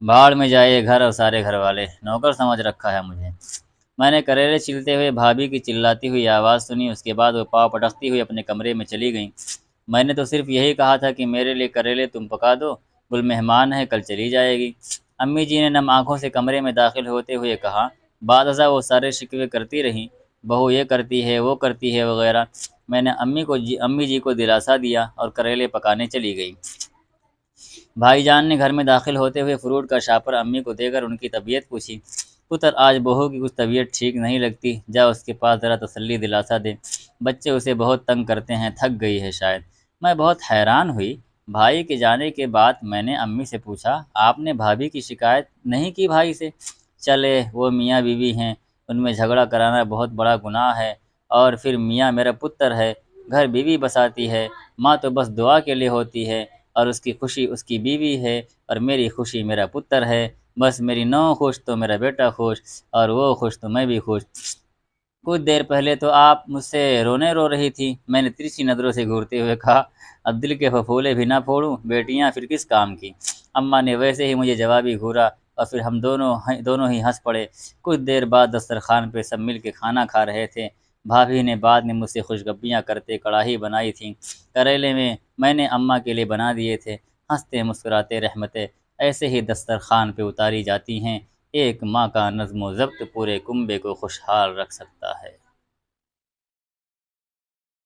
بھاڑ میں جائے گھر اور سارے گھر والے، نوکر سمجھ رکھا ہے مجھے۔ میں نے کریلے چھیلتے ہوئے بھابھی کی چلاتی ہوئی آواز سنی، اس کے بعد وہ پاؤں پٹکتی ہوئی اپنے کمرے میں چلی گئیں۔ میں نے تو صرف یہی کہا تھا کہ میرے لیے کریلے تم پکا دو، گل مہمان ہے کل چلی جائے گی۔ امی جی نے نم آنکھوں سے کمرے میں داخل ہوتے ہوئے کہا۔ بعد ازاں وہ سارے شکوے کرتی رہیں، بہو یہ کرتی ہے وہ کرتی ہے وغیرہ۔ میں نے امی جی کو دلاسا دیا اور کریلے پکانے چلی گئی۔ بھائی جان نے گھر میں داخل ہوتے ہوئے فروٹ کا شاپر امی کو دے کر ان کی طبیعت پوچھی۔ پتر آج بہو کی کچھ طبیعت ٹھیک نہیں لگتی، جا اس کے پاس ذرا تسلی دلاسا دے، بچے اسے بہت تنگ کرتے ہیں، تھک گئی ہے شاید۔ میں بہت حیران ہوئی۔ بھائی کے جانے کے بعد میں نے امی سے پوچھا، آپ نے بھابھی کی شکایت نہیں کی بھائی سے؟ چلے وہ میاں بیوی ہیں، ان میں جھگڑا کرانا بہت بڑا گناہ ہے، اور پھر میاں میرا پتر ہے، گھر بیوی بساتی ہے، ماں تو بس دعا کے لیے ہوتی ہے، اور اس کی خوشی اس کی بیوی ہے اور میری خوشی میرا پتر ہے، بس میری نو خوش تو میرا بیٹا خوش، اور وہ خوش تو میں بھی خوش۔ کچھ دیر پہلے تو آپ مجھ سے رو رہی تھی۔ میں نے ترچھی نظروں سے گھورتے ہوئے کہا، اب دل کے پھپھولے بھی نہ پھوڑوں، بیٹیاں پھر کس کام کی۔ اماں نے ویسے ہی مجھے جوابی گھورا اور پھر ہم دونوں ہی ہنس پڑے۔ کچھ دیر بعد دسترخوان پہ سب مل کے کھانا کھا رہے تھے۔ بھابھی نے بعد میں مجھ سے خوشگپیاں کرتے کڑاہی بنائی تھیں، کریلے میں نے اماں کے لیے بنا دیے تھے۔ ہنستے مسکراتے رحمتیں ایسے ہی دسترخوان پہ اتاری جاتی ہیں۔ ایک ماں کا نظم و ضبط پورے کنبے کو خوشحال رکھ سکتا ہے۔